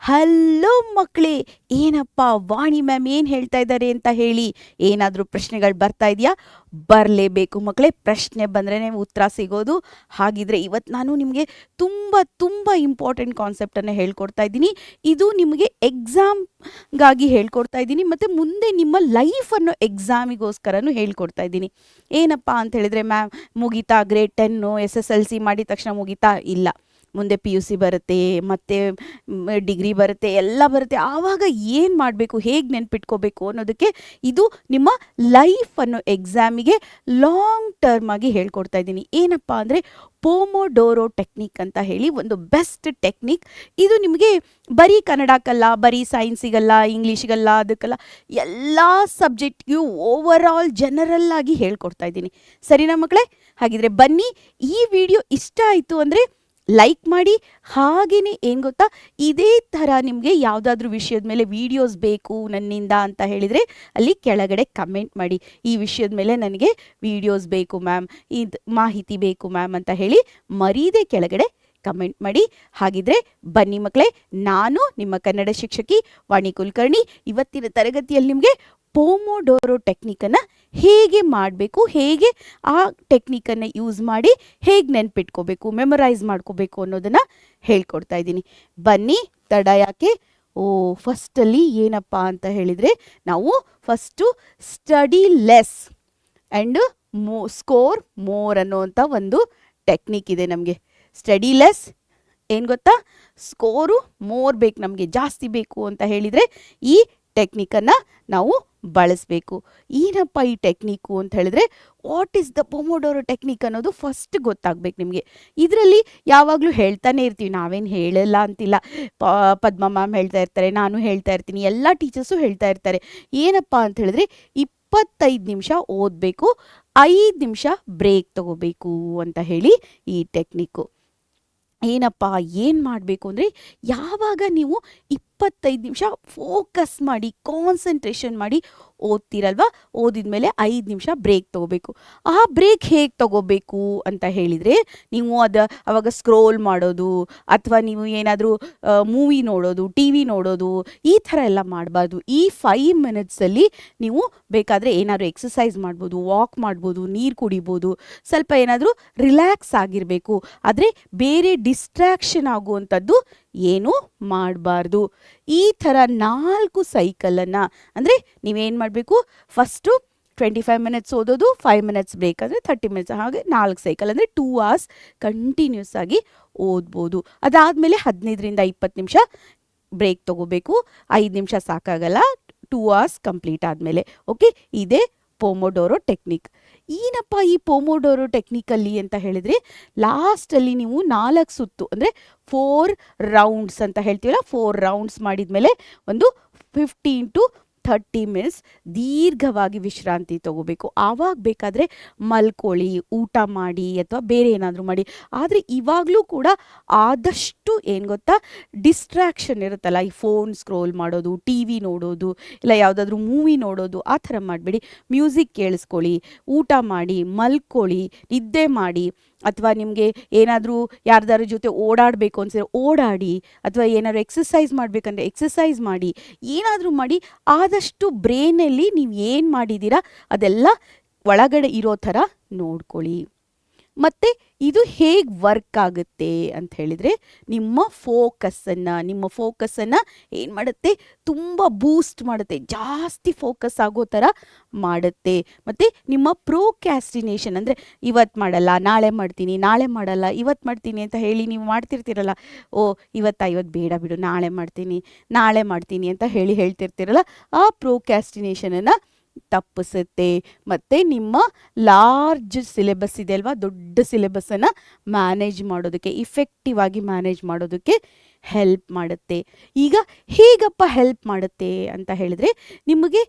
Hello ಮಕ್ಕಳೇ, ಏನಪ್ಪ ವಾಣಿ ma'am ಏನು ಹೇಳ್ತಾ ಇದ್ದಾರೆ ಅಂತ ಹೇಳಿ ಏನಾದರೂ ಪ್ರಶ್ನೆಗಳು ಬರ್ತಾ ಇದೆಯಾ? ಬರಲೇಬೇಕು ಮಕ್ಕಳೇ. ಪ್ರಶ್ನೆ ಬಂದ್ರೇ ಉತ್ತರ ಸಿಗೋದು. ಹಾಗಿದ್ರೆ ಇವತ್ತು ನಾನು ನಿಮಗೆ ತುಂಬ ತುಂಬ ಇಂಪಾರ್ಟೆಂಟ್ ಕಾನ್ಸೆಪ್ಟನ್ನು ಹೇಳ್ಕೊಡ್ತಾ ಇದ್ದೀನಿ. ಇದು ನಿಮಗೆ ಎಕ್ಸಾಮ್ಗಾಗಿ ಹೇಳ್ಕೊಡ್ತಾ ಇದ್ದೀನಿ, ಮತ್ತು ಮುಂದೆ ನಿಮ್ಮ ಲೈಫನ್ನು ಎಕ್ಸಾಮಿಗೋಸ್ಕರನೂ ಹೇಳ್ಕೊಡ್ತಾ ಇದ್ದೀನಿ. ಏನಪ್ಪ ಅಂತ ಹೇಳಿದರೆ, ಮ್ಯಾಮ್ ಮುಗೀತಾ ಗ್ರೇಡ್ 10 SSLC ಮಾಡಿದ ತಕ್ಷಣ ಮುಗೀತಾ? ಇಲ್ಲ, ಮುಂದೆ PUC ಬರುತ್ತೆ, ಮತ್ತು ಡಿಗ್ರಿ ಬರುತ್ತೆ, ಎಲ್ಲ ಬರುತ್ತೆ. ಆವಾಗ ಏನು ಮಾಡಬೇಕು, ಹೇಗೆ ನೆನ್ಪಿಟ್ಕೋಬೇಕು ಅನ್ನೋದಕ್ಕೆ ಇದು ನಿಮ್ಮ ಲೈಫನ್ನು ಎಕ್ಸಾಮಿಗೆ ಲಾಂಗ್ ಟರ್ಮ್ ಆಗಿ ಹೇಳ್ಕೊಡ್ತಾ ಇದ್ದೀನಿ. ಏನಪ್ಪ ಅಂದರೆ ಪೋಮೋಡೋರೋ ಟೆಕ್ನಿಕ್ ಅಂತ ಹೇಳಿ ಒಂದು ಬೆಸ್ಟ್ ಟೆಕ್ನಿಕ್. ಇದು ನಿಮಗೆ ಬರೀ ಕನ್ನಡಕ್ಕಲ್ಲ, ಬರೀ ಸೈನ್ಸಿಗಲ್ಲ, ಇಂಗ್ಲೀಷಿಗಲ್ಲ, ಅದಕ್ಕಲ್ಲ, ಎಲ್ಲ ಸಬ್ಜೆಕ್ಟ್ಗೂ ಓವರ್ ಆಲ್ ಜನರಲ್ ಆಗಿ ಹೇಳ್ಕೊಡ್ತಾ ಇದ್ದೀನಿ. ಸರಿನಾ ಮಕ್ಕಳೇ? ಹಾಗಿದ್ರೆ ಬನ್ನಿ. ಈ ವಿಡಿಯೋ ಇಷ್ಟ ಆಯಿತು ಅಂದರೆ ಲೈಕ್ ಮಾಡಿ. ಹಾಗೆಯೇ ಏನು ಗೊತ್ತಾ, ಇದೇ ಥರ ನಿಮಗೆ ಯಾವುದಾದ್ರೂ ವಿಷಯದ ಮೇಲೆ ವಿಡಿಯೋಸ್ ಬೇಕು ನನ್ನಿಂದ ಅಂತ ಹೇಳಿದರೆ ಅಲ್ಲಿ ಕೆಳಗಡೆ ಕಮೆಂಟ್ ಮಾಡಿ. ಈ ವಿಷಯದ ಮೇಲೆ ನನಗೆ ವಿಡಿಯೋಸ್ ಬೇಕು ಮ್ಯಾಮ್, ಇದು ಮಾಹಿತಿ ಬೇಕು ಮ್ಯಾಮ್ ಅಂತ ಹೇಳಿ ಮರೀದೆ ಕೆಳಗಡೆ ಕಮೆಂಟ್ ಮಾಡಿ. ಹಾಗಿದ್ರೆ ಬನ್ನಿ ಮಕ್ಕಳೇ, ನಾನು ನಿಮ್ಮ ಕನ್ನಡ ಶಿಕ್ಷಕಿ ವಾಣಿ ಕುಲಕರ್ಣಿ. ಇವತ್ತಿನ ತರಗತಿಯಲ್ಲಿ ನಿಮಗೆ ಪೋಮೋಡೋರೋ ಟೆಕ್ನಿಕನ್ನು ಹೇಗೆ ಮಾಡಬೇಕು, ಹೇಗೆ ಆ ಟೆಕ್ನಿಕನ್ನು ಯೂಸ್ ಮಾಡಿ ಹೇಗೆ ನೆನ್ಪಿಟ್ಕೋಬೇಕು, ಮೆಮೊರೈಸ್ ಮಾಡ್ಕೋಬೇಕು ಅನ್ನೋದನ್ನು ಹೇಳ್ಕೊಡ್ತಾ ಇದ್ದೀನಿ. ಬನ್ನಿ, ತಡ ಯಾಕೆ. ಫಸ್ಟಲ್ಲಿ ಏನಪ್ಪ ಅಂತ ಹೇಳಿದರೆ, ನಾವು first study less and score more ಅನ್ನೋವಂಥ ಒಂದು ಟೆಕ್ನಿಕ್ ಇದೆ ನಮಗೆ. ಸ್ಟಡಿ ಲೆಸ್ ಏನು ಗೊತ್ತಾ, ಸ್ಕೋರು ಮೋರ್ ಬೇಕು, ನಮಗೆ ಜಾಸ್ತಿ ಬೇಕು ಅಂತ ಹೇಳಿದರೆ ಈ ಟೆಕ್ನಿಕನ್ನು ನಾವು ಬಳಸಬೇಕು. ಏನಪ್ಪ ಈ ಟೆಕ್ನಿಕ್ಕು ಅಂತ ಹೇಳಿದ್ರೆ, ವಾಟ್ ಈಸ್ ದ ಪೊಮೊಡೋರೋ ಟೆಕ್ನಿಕ್ ಅನ್ನೋದು ಫಸ್ಟ್ ಗೊತ್ತಾಗಬೇಕು ನಿಮಗೆ. ಇದರಲ್ಲಿ ಯಾವಾಗಲೂ ಹೇಳ್ತಾನೆ ಇರ್ತೀವಿ, ನಾವೇನು ಹೇಳಲ್ಲ ಅಂತಿಲ್ಲ. ಪದ್ಮ ಮ್ಯಾಮ್ ಹೇಳ್ತಾ ಇರ್ತಾರೆ, ನಾನು ಹೇಳ್ತಾ ಇರ್ತೀನಿ, ಎಲ್ಲ ಟೀಚರ್ಸು ಹೇಳ್ತಾ ಇರ್ತಾರೆ. ಏನಪ್ಪ ಅಂತ ಹೇಳಿದ್ರೆ 25 ನಿಮಿಷ ಓದಬೇಕು, 5 ನಿಮಿಷ ಬ್ರೇಕ್ ತಗೋಬೇಕು ಅಂತ ಹೇಳಿ ಈ ಟೆಕ್ನಿಕ್ಕು. ಏನಪ್ಪ ಏನು ಮಾಡಬೇಕು ಅಂದರೆ, ಯಾವಾಗ ನೀವು 25 ನಿಮಿಷ ಫೋಕಸ್ ಮಾಡಿ ಕಾನ್ಸಂಟ್ರೇಷನ್ ಮಾಡಿ ಓದ್ತೀರಲ್ವ, ಓದಿದ ಮೇಲೆ 5 ನಿಮಿಷ ಬ್ರೇಕ್ ತೊಗೋಬೇಕು. ಆ ಬ್ರೇಕ್ ಹೇಗೆ ತೊಗೋಬೇಕು ಅಂತ ಹೇಳಿದರೆ, ನೀವು ಅವಾಗ ಸ್ಕ್ರೋಲ್ ಮಾಡೋದು ಅಥವಾ ನೀವು ಏನಾದರೂ ಮೂವಿ ನೋಡೋದು, TV ನೋಡೋದು, ಈ ಥರ ಎಲ್ಲ ಮಾಡಬಾರ್ದು. ಈ 5 ಮಿನಿಟ್ಸಲ್ಲಿ ನೀವು ಬೇಕಾದರೆ ಏನಾದರೂ ಎಕ್ಸಸೈಸ್ ಮಾಡ್ಬೋದು, ವಾಕ್ ಮಾಡ್ಬೋದು, ನೀರು ಕುಡಿಬೋದು, ಸ್ವಲ್ಪ ಏನಾದರೂ ರಿಲ್ಯಾಕ್ಸ್ ಆಗಿರಬೇಕು. ಆದರೆ ಬೇರೆ ಡಿಸ್ಟ್ರ್ಯಾಕ್ಷನ್ ಆಗುವಂಥದ್ದು ಏನೂ ಮಾಡಬಾರ್ದು. ಈ ಥರ 4 ಸೈಕಲನ್ನು, ಅಂದರೆ ನೀವೇನು ಮಾಡಬೇಕು, ಫಸ್ಟು 25 ಮಿನಿಟ್ಸ್ ಓದೋದು, 5 ಮಿನಿಟ್ಸ್ ಬ್ರೇಕ್ ಅಂದರೆ 30 ಮಿನಿಟ್ಸ್, ಹಾಗೆ 4 ಸೈಕಲ್ ಅಂದರೆ 2 hours ಕಂಟಿನ್ಯೂಸ್ ಆಗಿ ಓದ್ಬೋದು. ಅದಾದಮೇಲೆ 15ರಿಂದ 20 ನಿಮಿಷ ಬ್ರೇಕ್ ತೊಗೋಬೇಕು. 5 ನಿಮಿಷ ಸಾಕಾಗಲ್ಲ, 2 hours ಕಂಪ್ಲೀಟ್ ಆದಮೇಲೆ. ಓಕೆ, ಇದೇ ಪೊಮೊಡೋರೋ ಟೆಕ್ನಿಕ್. ಏನಪ್ಪ ಈ ಪೊಮೊಡೋರೋ ಟೆಕ್ನಿಕಲ್ಲಿ ಅಂತ ಹೇಳಿದರೆ, ಲಾಸ್ಟಲ್ಲಿ ನೀವು 4 ಸುತ್ತು ಅಂದರೆ 4 ರೌಂಡ್ಸ್ ಅಂತ ಹೇಳ್ತೀವಲ್ಲ, 4 ರೌಂಡ್ಸ್ ಮಾಡಿದ ಮೇಲೆ ಒಂದು 15 to 30 ಮಿನಿಟ್ಸ್ ದೀರ್ಘವಾಗಿ ವಿಶ್ರಾಂತಿ ತಗೋಬೇಕು. ಆವಾಗ ಬೇಕಾದರೆ ಮಲ್ಕೊಳ್ಳಿ, ಊಟ ಮಾಡಿ ಅಥವಾ ಬೇರೆ ಏನಾದರೂ ಮಾಡಿ. ಆದರೆ ಇವಾಗಲೂ ಕೂಡ ಆದಷ್ಟು ಏನು ಗೊತ್ತಾ, ಡಿಸ್ಟ್ರ್ಯಾಕ್ಷನ್ ಇರುತ್ತಲ್ಲ, ಈ ಫೋನ್ ಸ್ಕ್ರೋಲ್ ಮಾಡೋದು, TV ನೋಡೋದು, ಇಲ್ಲ ಯಾವುದಾದ್ರೂ ಮೂವಿ ನೋಡೋದು, ಆ ಥರ ಮಾಡಬೇಡಿ. ಮ್ಯೂಸಿಕ್ ಕೇಳಿಸ್ಕೊಳ್ಳಿ, ಊಟ ಮಾಡಿ, ಮಲ್ಕೊಳ್ಳಿ, ನಿದ್ದೆ ಮಾಡಿ, ಅಥವಾ ನಿಮಗೆ ಏನಾದರೂ ಯಾರ್ದಾರ ಜೊತೆ ಓಡಾಡಬೇಕು ಅನ್ಸಿದ್ರೆ ಓಡಾಡಿ, ಅಥವಾ ಏನಾದರೂ ಎಕ್ಸಸೈಸ್ ಮಾಡಬೇಕಂದ್ರೆ ಎಕ್ಸಸೈಸ್ ಮಾಡಿ, ಏನಾದರೂ ಮಾಡಿ. ಆದಷ್ಟು ಬ್ರೈನಲ್ಲಿ ನೀವು ಏನು ಮಾಡಿದ್ದೀರಾ ಅದೆಲ್ಲ ಒಳಗಡೆ ಇರೋ ಥರ ನೋಡ್ಕೊಳ್ಳಿ. ಮತ್ತು ಇದು ಹೇಗೆ ವರ್ಕ್ ಆಗುತ್ತೆ ಅಂತ ಹೇಳಿದರೆ, ನಿಮ್ಮ ಫೋಕಸ್ಸನ್ನು ಏನು ಮಾಡುತ್ತೆ, ತುಂಬ ಬೂಸ್ಟ್ ಮಾಡುತ್ತೆ, ಜಾಸ್ತಿ ಫೋಕಸ್ ಆಗೋ ಥರ ಮಾಡುತ್ತೆ. ಮತ್ತು ನಿಮ್ಮ ಪ್ರೋಕ್ಯಾಸ್ಟಿನೇಷನ್ ಅಂದರೆ ಇವತ್ತು ಮಾಡಲ್ಲ, ನಾಳೆ ಮಾಡ್ತೀನಿ, ನಾಳೆ ಮಾಡಲ್ಲ, ಇವತ್ತು ಮಾಡ್ತೀನಿ ಅಂತ ಹೇಳಿ ನೀವು ಮಾಡ್ತಿರ್ತೀರಲ್ಲ, ಇವತ್ತು ಬೇಡ ಬಿಡು, ನಾಳೆ ಮಾಡ್ತೀನಿ ಅಂತ ಹೇಳ್ತಿರ್ತೀರಲ್ಲ, ಆ ಪ್ರೋಕ್ಯಾಸ್ಟಿನೇಷನನ್ನು ತಪ್ಪಿಸುತ್ತೆ. ಮತ್ತು ನಿಮ್ಮ ಲಾರ್ಜ್ ಸಿಲೆಬಸ್ ಇದೆ ಅಲ್ವಾ, ದೊಡ್ಡ ಸಿಲೆಬಸ್ಸನ್ನು ಮ್ಯಾನೇಜ್ ಮಾಡೋದಕ್ಕೆ, ಇಫೆಕ್ಟಿವ್ ಆಗಿ ಮ್ಯಾನೇಜ್ ಮಾಡೋದಕ್ಕೆ ಹೆಲ್ಪ್ ಮಾಡುತ್ತೆ. ಈಗ ಹೇಗಪ್ಪ ಹೆಲ್ಪ್ ಮಾಡುತ್ತೆ ಅಂತ ಹೇಳಿದ್ರೆ, ನಿಮಗೆ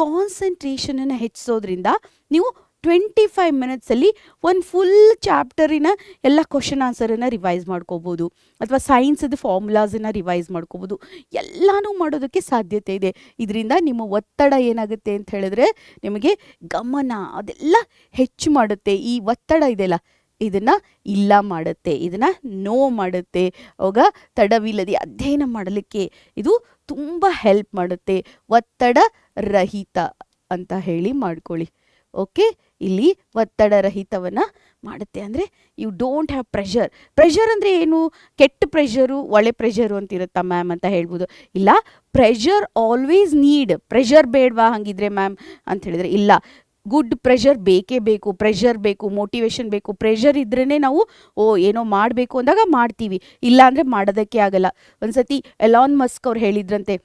ಕಾನ್ಸಂಟ್ರೇಷನನ್ನು ಹೆಚ್ಚಿಸೋದ್ರಿಂದ ನೀವು 25 ಮಿನಿಟ್ಸಲ್ಲಿ ಒಂದು ಫುಲ್ ಚಾಪ್ಟರಿನ ಎಲ್ಲ ಕ್ವಶನ್ ಆನ್ಸರನ್ನು ರಿವೈಸ್ ಮಾಡ್ಕೋಬೋದು, ಅಥವಾ ಸೈನ್ಸದ ಫಾರ್ಮುಲಾಸನ್ನು ರಿವೈಸ್ ಮಾಡ್ಕೋಬೋದು. ಎಲ್ಲನೂ ಮಾಡೋದಕ್ಕೆ ಸಾಧ್ಯತೆ ಇದೆ. ಇದರಿಂದ ನಿಮ್ಮ ಒತ್ತಡ ಏನಾಗುತ್ತೆ ಅಂತ ಹೇಳಿದ್ರೆ, ನಿಮಗೆ ಗಮನ ಅದೆಲ್ಲ ಹೆಚ್ಚು ಮಾಡುತ್ತೆ. ಈ ಒತ್ತಡ ಇದೆಯಲ್ಲ, ಇದನ್ನ ಇಲ್ಲ ಮಾಡುತ್ತೆ, ಇದನ್ನ ನೋ ಮಾಡುತ್ತೆ. ಅವಾಗ ತಡವಿಲ್ಲದೆ ಅಧ್ಯಯನ ಮಾಡಲಿಕ್ಕೆ ಇದು ತುಂಬ ಹೆಲ್ಪ್ ಮಾಡುತ್ತೆ. ಒತ್ತಡ ರಹಿತ ಅಂತ ಹೇಳಿ ಮಾಡ್ಕೊಳ್ಳಿ. ಓಕೆ, ಇಲ್ಲಿ ಒತ್ತಡ ರಹಿತವನ್ನ ಮಾಡುತ್ತೆ ಅಂದರೆ ಯು ಡೋಂಟ್ ಹ್ಯಾವ್ ಪ್ರೆಷರ್ ಅಂದರೆ ಏನು? ಕೆಟ್ಟ ಪ್ರೆಷರು ಒಳ್ಳೆ ಪ್ರೆಷರು ಅಂತಿರುತ್ತಾ ಮ್ಯಾಮ್ ಅಂತ ಹೇಳ್ಬೋದು. ಇಲ್ಲ, ಪ್ರೆಷರ್ ಆಲ್ವೇಸ್ ನೀಡ್. ಪ್ರೆಷರ್ ಬೇಡವಾ ಹಾಗಿದ್ರೆ ಮ್ಯಾಮ್ ಅಂತ ಹೇಳಿದ್ರೆ ಇಲ್ಲ, ಗುಡ್ ಪ್ರೆಷರ್ ಬೇಕೇ ಬೇಕು. ಪ್ರೆಷರ್ ಬೇಕು, ಮೋಟಿವೇಶನ್ ಬೇಕು. ಪ್ರೆಷರ್ ಇದ್ರೇ ನಾವು ಏನೋ ಮಾಡಬೇಕು ಅಂದಾಗ ಮಾಡ್ತೀವಿ, ಇಲ್ಲ ಅಂದರೆ ಮಾಡೋದಕ್ಕೆ ಆಗಲ್ಲ. ಒಂದ್ಸತಿ ಎಲಾನ್ ಮಸ್ಕ್ ಅವ್ರು ಹೇಳಿದ್ರಂತೆ,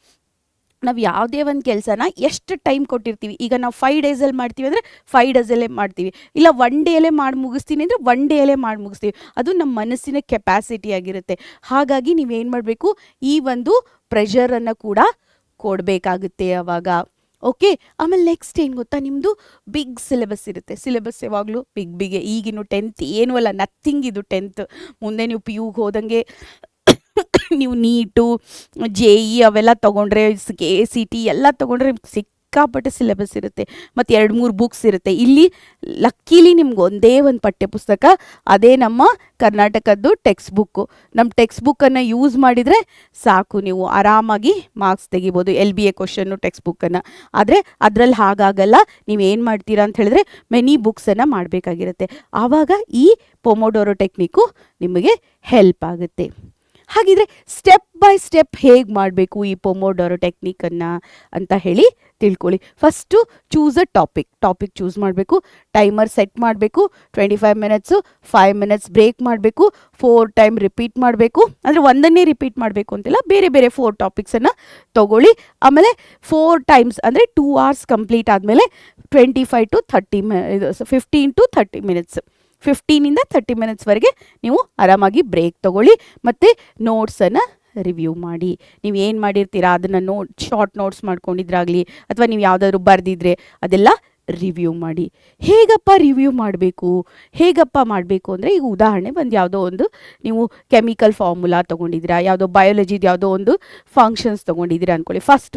ನಾವು ಯಾವುದೇ ಒಂದು ಕೆಲಸನ ಎಷ್ಟು ಟೈಮ್ ಕೊಟ್ಟಿರ್ತೀವಿ, ಈಗ ನಾವು 5 ಡೇಸಲ್ಲಿ ಮಾಡ್ತೀವಿ ಅಂದರೆ 5 ಡೇಸಲ್ಲೇ ಮಾಡ್ತೀವಿ, ಇಲ್ಲ 1 ಡೇಯಲ್ಲೇ ಮಾಡಿ ಮುಗಿಸ್ತೀನಿ ಅಂದರೆ 1 ಡೇಯಲ್ಲೇ ಮಾಡಿ ಮುಗಿಸ್ತೀವಿ. ಅದು ನಮ್ಮ ಮನಸ್ಸಿನ ಕೆಪಾಸಿಟಿ ಆಗಿರುತ್ತೆ. ಹಾಗಾಗಿ ನೀವೇನು ಮಾಡಬೇಕು, ಈ ಒಂದು ಪ್ರೆಷರನ್ನು ಕೂಡ ಕೊಡಬೇಕಾಗುತ್ತೆ ಅವಾಗ. ಓಕೆ, ಆಮೇಲೆ ನೆಕ್ಸ್ಟ್ ಏನು ಗೊತ್ತಾ, ನಿಮ್ಮದು ಬಿಗ್ ಸಿಲೆಬಸ್ ಇರುತ್ತೆ. ಸಿಲೆಬಸ್ ಯಾವಾಗಲೂ ಬಿಗ್ ಈಗಿನ 10th ಏನೂ ಅಲ್ಲ, ನಥಿಂಗ್ ಇದು 10th. ಮುಂದೆ ನೀವು PUಗೆ ಹೋದಂಗೆ ನೀವು ನೀಟು JE ಅವೆಲ್ಲ ತೊಗೊಂಡ್ರೆ, ACT ಎಲ್ಲ ತೊಗೊಂಡ್ರೆ ಸಿಕ್ಕಾಪಟ್ಟೆ ಸಿಲೆಬಸ್ ಇರುತ್ತೆ. ಮತ್ತು 2-3 ಬುಕ್ಸ್ ಇರುತ್ತೆ. ಇಲ್ಲಿ ಲಕ್ಕೀಲಿ ನಿಮ್ಗೆ ಒಂದೇ ಒಂದು ಪಠ್ಯಪುಸ್ತಕ, ಅದೇ ನಮ್ಮ ಕರ್ನಾಟಕದ್ದು ಟೆಕ್ಸ್ಟ್ ಬುಕ್ಕು. ನಮ್ಮ ಟೆಕ್ಸ್ಟ್ ಬುಕ್ಕನ್ನು ಯೂಸ್ ಮಾಡಿದರೆ ಸಾಕು, ನೀವು ಆರಾಮಾಗಿ ಮಾರ್ಕ್ಸ್ ತೆಗಿಬೋದು, LBA ಕ್ವಶನ್ನು ಟೆಕ್ಸ್ಟ್ ಬುಕ್ಕನ್ನು. ಆದರೆ ಅದರಲ್ಲಿ ಹಾಗಾಗಲ್ಲ. ನೀವೇನು ಮಾಡ್ತೀರಾ ಅಂತ ಹೇಳಿದ್ರೆ ಮೆನಿ ಬುಕ್ಸನ್ನು ಮಾಡಬೇಕಾಗಿರುತ್ತೆ. ಆವಾಗ ಈ ಪೊಮೊಡೋರೋ ಟೆಕ್ನಿಕ್ಕು ನಿಮಗೆ ಹೆಲ್ಪ್ ಆಗುತ್ತೆ. ಹಾಗಿದ್ರೆ ಸ್ಟೆಪ್ ಬೈ ಸ್ಟೆಪ್ ಹೇಗೆ ಮಾಡಬೇಕು ಈ ಪೊಮೊಡೋರೋ ಟೆಕ್ನಿಕನ್ನು ಅಂತ ಹೇಳಿ ತಿಳ್ಕೊಳ್ಳಿ. First choose a topic choose ಮಾಡಬೇಕು. ಟೈಮರ್ ಸೆಟ್ ಮಾಡಬೇಕು. 25 ಮಿನಿಟ್ಸು, 5 ಮಿನಿಟ್ಸ್ ಬ್ರೇಕ್ ಮಾಡಬೇಕು. 4 ಟೈಮ್ ರಿಪೀಟ್ ಮಾಡಬೇಕು. ಅಂದರೆ ಒಂದನ್ನೇ ರಿಪೀಟ್ ಮಾಡಬೇಕು ಅಂತಿಲ್ಲ, ಬೇರೆ ಬೇರೆ 4 ಟಾಪಿಕ್ಸನ್ನು ತೊಗೊಳ್ಳಿ. ಆಮೇಲೆ 4 ಟೈಮ್ಸ್ ಅಂದರೆ 2 hours ಕಂಪ್ಲೀಟ್ ಆದಮೇಲೆ 25 to 30 15 to 30 ಮಿನಿಟ್ಸ್, 15ಇಂದ 30 ಮಿನಿಟ್ಸ್ವರೆಗೆ ನೀವು ಆರಾಮಾಗಿ ಬ್ರೇಕ್ ತೊಗೊಳ್ಳಿ. ಮತ್ತು ನೋಟ್ಸನ್ನು ರಿವ್ಯೂ ಮಾಡಿ. ನೀವು ಏನು ಮಾಡಿರ್ತೀರಾ ಅದನ್ನು ಶಾರ್ಟ್ ನೋಟ್ಸ್ ಮಾಡ್ಕೊಂಡಿದ್ರಾಗಲಿ ಅಥವಾ ನೀವು ಯಾವುದಾದ್ರೂ ಬರೆದಿದ್ರೆ ಅದೆಲ್ಲ ರಿವ್ಯೂ ಮಾಡಿ. ಹೇಗಪ್ಪ ರಿವ್ಯೂ ಮಾಡಬೇಕು ಅಂದರೆ, ಈಗ ಉದಾಹರಣೆ ಬಂದು ಯಾವುದೋ ಒಂದು ನೀವು ಕೆಮಿಕಲ್ ಫಾರ್ಮುಲಾ ತೊಗೊಂಡಿದ್ದೀರಾ, ಯಾವುದೋ ಬಯಾಲಜಿದು ಯಾವುದೋ ಒಂದು ಫಂಕ್ಷನ್ಸ್ ತೊಗೊಂಡಿದ್ದೀರಾ ಅಂದ್ಕೊಳ್ಳಿ. ಫಸ್ಟ್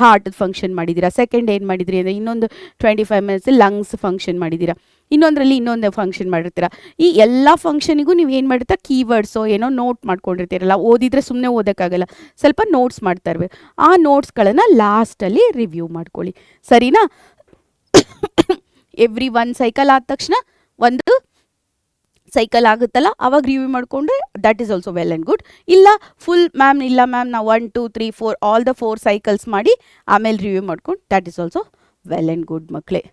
ಹಾರ್ಟ್ ಫಂಕ್ಷನ್ ಮಾಡಿದ್ದೀರಾ, ಸೆಕೆಂಡ್ ಏನು ಮಾಡಿದ್ರಿ ಅಂದರೆ ಇನ್ನೊಂದು 25 ಮಿನಿಟ್ಸ್ ಲಂಗ್ಸ್ ಫಂಕ್ಷನ್ ಮಾಡಿದ್ದೀರಾ, ಇನ್ನೊಂದರಲ್ಲಿ ಇನ್ನೊಂದು ಫಂಕ್ಷನ್ ಮಾಡಿರ್ತೀರ. ಈ ಎಲ್ಲ ಫಂಕ್ಷನಿಗೂ ನೀವು ಏನು ಮಾಡಿರ್ತೀರ, ಕೀವರ್ಡ್ಸೋ ಏನೋ ನೋಟ್ ಮಾಡ್ಕೊಂಡಿರ್ತೀರಲ್ಲ, ಓದಿದರೆ ಸುಮ್ಮನೆ ಓದೋಕ್ಕಾಗಲ್ಲ, ಸ್ವಲ್ಪ ನೋಟ್ಸ್ ಮಾಡ್ತಾ ಇರಬೇಕು. ಆ ನೋಟ್ಸ್ಗಳನ್ನು ಲಾಸ್ಟಲ್ಲಿ ರಿವ್ಯೂ ಮಾಡ್ಕೊಳ್ಳಿ, ಸರಿನಾ? ಎವ್ರಿ 1 ಸೈಕಲ್ ಆದ ತಕ್ಷಣ ಒಂದು ಸೈಕಲ್ ಆಗುತ್ತಲ್ಲ, ಅವಾಗ ರಿವ್ಯೂ ಮಾಡಿಕೊಂಡ್ರೆ that is also well and good. ಇಲ್ಲ ಮ್ಯಾಮ್ ನಾವು 1 2 3 4 ಆಲ್ ದ 4 ಸೈಕಲ್ಸ್ ಮಾಡಿ ಆಮೇಲೆ ರಿವ್ಯೂ ಮಾಡ್ಕೊಂಡು that is also well and good ಮಕ್ಕಳೇ.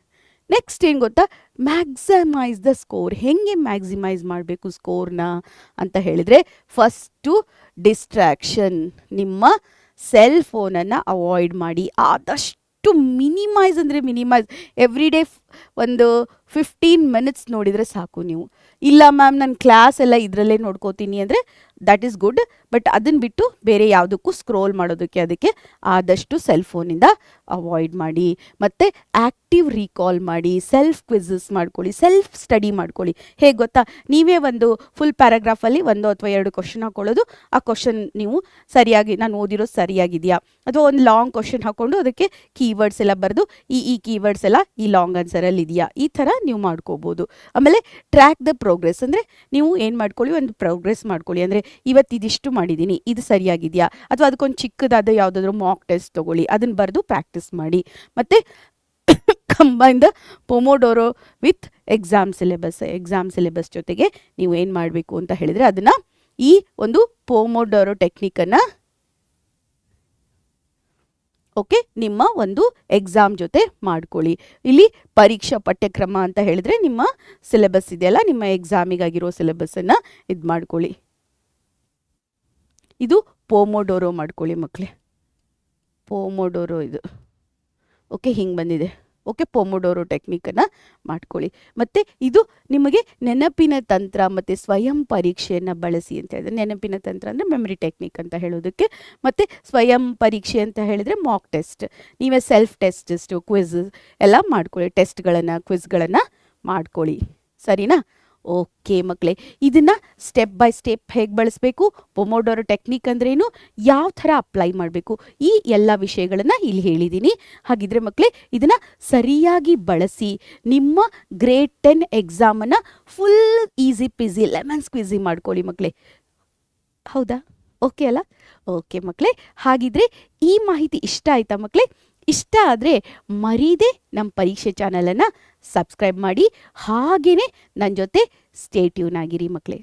ನೆಕ್ಸ್ಟ್ ಏನು ಗೊತ್ತಾ, ಮ್ಯಾಕ್ಸಿಮೈಸ್ ದ ಸ್ಕೋರ್. ಹೆಂಗೆ ಮ್ಯಾಕ್ಸಿಮೈಸ್ ಮಾಡಬೇಕು ಸ್ಕೋರ್ನ ಅಂತ ಹೇಳಿದರೆ, ಫಸ್ಟು ಡಿಸ್ಟ್ರ್ಯಾಕ್ಷನ್, ನಿಮ್ಮ ಸೆಲ್ ಫೋನನ್ನು ಅವಾಯ್ಡ್ ಮಾಡಿ. ಆದಷ್ಟು ಮಿನಿಮೈಸ್ ಅಂದರೆ ಮಿನಿಮೈಸ್. ಎವ್ರಿ ಡೇ ಒಂದು 15 ಮಿನಿಟ್ಸ್ ನೋಡಿದರೆ ಸಾಕು ನೀವು. ಇಲ್ಲ ಮ್ಯಾಮ್ ನಾನು ಕ್ಲಾಸ್ ಎಲ್ಲ ಇದರಲ್ಲೇ ನೋಡ್ಕೋತೀನಿ ಅಂದರೆ ದಟ್ ಈಸ್ ಗುಡ್, ಬಟ್ ಅದನ್ನು ಬಿಟ್ಟು ಬೇರೆ ಯಾವುದಕ್ಕೂ ಸ್ಕ್ರೋಲ್ ಮಾಡೋದಕ್ಕೆ ಅದಕ್ಕೆ ಆದಷ್ಟು ಸೆಲ್ ಫೋನಿಂದ ಅವಾಯ್ಡ್ ಮಾಡಿ. ಮತ್ತು ಆ್ಯಕ್ಟಿವ್ ರೀಕಾಲ್ ಮಾಡಿ, ಸೆಲ್ಫ್ ಕ್ವಿಝಸ್ ಮಾಡ್ಕೊಳ್ಳಿ, ಸೆಲ್ಫ್ ಸ್ಟಡಿ ಮಾಡ್ಕೊಳ್ಳಿ. ಹೇಗೆ ಗೊತ್ತಾ, ನೀವೇ ಒಂದು ಫುಲ್ ಪ್ಯಾರಾಗ್ರಾಫಲ್ಲಿ 1 ಅಥವಾ 2 ಕ್ವಶನ್ ಹಾಕೊಳ್ಳೋದು, ಆ ಕ್ವಶನ್ ನೀವು ಸರಿಯಾಗಿ ನಾನು ಓದಿರೋದು ಸರಿಯಾಗಿದೆಯಾ, ಅಥವಾ ಒಂದು ಲಾಂಗ್ ಕ್ವಶನ್ ಹಾಕ್ಕೊಂಡು ಅದಕ್ಕೆ ಕೀವರ್ಡ್ಸ್ ಎಲ್ಲ ಬರೆದು ಈ ಕೀವರ್ಡ್ಸ್ ಎಲ್ಲ ಈ ಲಾಂಗ್ ಆನ್ಸರಲ್ಲಿ ಇದೆಯಾ, ಈ ಥರ ನೀವು ಮಾಡ್ಕೋಬೋದು. ಆಮೇಲೆ ಟ್ರ್ಯಾಕ್ ದ ಪ್ರೋಗ್ರೆಸ್ ಅಂದರೆ ನೀವು ಏನು ಮಾಡ್ಕೊಳ್ಳಿ, ಒಂದು ಪ್ರೋಗ್ರೆಸ್ ಮಾಡ್ಕೊಳ್ಳಿ. ಅಂದರೆ ಇವತ್ತು ಇದಿಷ್ಟು ಮಾಡಿದ್ದೀನಿ, ಇದು ಸರಿಯಾಗಿದೆಯಾ, ಅಥವಾ ಅದಕ್ಕೊಂದು ಚಿಕ್ಕದಾದ ಯಾವುದಾದ್ರೂ ಮಾಕ್ ಟೆಸ್ಟ್ ತೊಗೊಳ್ಳಿ, ಅದನ್ನು ಬರೆದು ಪ್ರಾಕ್ಟೀಸ್ ಮಾಡಿ. ಮತ್ತು combine the pomodoro with exam syllabus ಜೊತೆಗೆ ನೀವು ಏನು ಮಾಡಬೇಕು ಅಂತ ಹೇಳಿದರೆ, ಅದನ್ನು ಈ ಒಂದು ಪೊಮೊಡೋರೋ ಟೆಕ್ನಿಕನ್ನು ಓಕೆ ನಿಮ್ಮ ಒಂದು ಎಕ್ಸಾಮ್ ಜೊತೆ ಮಾಡ್ಕೊಳ್ಳಿ. ಇಲ್ಲಿ ಪರೀಕ್ಷಾ ಪಠ್ಯಕ್ರಮ ಅಂತ ಹೇಳಿದ್ರೆ ನಿಮ್ಮ ಸಿಲೆಬಸ್ ಇದೆಯಲ್ಲ, ನಿಮ್ಮ ಎಕ್ಸಾಮಿಗಾಗಿರೋ ಸಿಲೆಬಸ್ಸನ್ನು ಇದು ಮಾಡ್ಕೊಳ್ಳಿ. ಇದು ಪೊಮೊಡೋರೋ ಮಾಡ್ಕೊಳ್ಳಿ ಮಕ್ಕಳೇ, ಪೊಮೊಡೋರೋ ಇದು ಓಕೆ ಹಿಂಗೆ ಬಂದಿದೆ. ಓಕೆ, ಪೊಮೊಡೋರೋ ಟೆಕ್ನಿಕನ್ನು ಮಾಡ್ಕೊಳ್ಳಿ. ಮತ್ತು ಇದು ನಿಮಗೆ ನೆನಪಿನ ತಂತ್ರ ಮತ್ತು ಸ್ವಯಂ ಪರೀಕ್ಷೆಯನ್ನು ಬಳಸಿ ಅಂತ ಹೇಳಿದ್ರೆ, ನೆನಪಿನ ತಂತ್ರ ಅಂದರೆ ಮೆಮರಿ ಟೆಕ್ನಿಕ್ ಅಂತ ಹೇಳೋದಕ್ಕೆ, ಮತ್ತು ಸ್ವಯಂ ಪರೀಕ್ಷೆ ಅಂತ ಹೇಳಿದರೆ ಮಾಕ್ ಟೆಸ್ಟ್. ನೀವೇ ಸೆಲ್ಫ್ ಟೆಸ್ಟು ಕ್ವಿಝ್ ಎಲ್ಲ ಮಾಡ್ಕೊಳ್ಳಿ, ಟೆಸ್ಟ್ಗಳನ್ನು ಕ್ವಿಝ್ಗಳನ್ನು ಮಾಡ್ಕೊಳ್ಳಿ, ಸರಿನಾ? ಓಕೆ ಮಕ್ಕಳೇ, ಇದನ್ನು ಸ್ಟೆಪ್ ಬೈ ಸ್ಟೆಪ್ ಹೇಗೆ ಬಳಸಬೇಕು, ಪೊಮೊಡೋರೋ ಟೆಕ್ನಿಕ್ ಅಂದ್ರೇನು, ಯಾವ ಥರ ಅಪ್ಲೈ ಮಾಡಬೇಕು, ಈ ಎಲ್ಲ ವಿಷಯಗಳನ್ನು ಇಲ್ಲಿ ಹೇಳಿದ್ದೀನಿ. ಹಾಗಿದ್ರೆ ಮಕ್ಕಳೇ ಇದನ್ನು ಸರಿಯಾಗಿ ಬಳಸಿ ನಿಮ್ಮ ಗ್ರೇಡ್ 10 ಎಕ್ಸಾಮನ್ನು full easy peasy lemon squeezy ಮಾಡ್ಕೊಳ್ಳಿ ಮಕ್ಕಳೇ. ಹೌದಾ? ಓಕೆ ಅಲ್ಲ? ಓಕೆ ಮಕ್ಕಳೇ, ಹಾಗಿದ್ರೆ ಈ ಮಾಹಿತಿ ಇಷ್ಟ ಆಯ್ತಾ ಮಕ್ಕಳೇ? ಇಷ್ಟ ಆದರೆ ಮರೀದೆ ನಮ್ಮ ಪರೀಕ್ಷೆ ಚಾನಲನ್ನು ಸಬ್ಸ್ಕ್ರೈಬ್ ಮಾಡಿ, ಹಾಗೆಯೇ ನನ್ನ ಜೊತೆ ಸ್ಟೇ ಟ್ಯೂನ್ ಆಗಿರಿ ಮಕ್ಕಳೇ.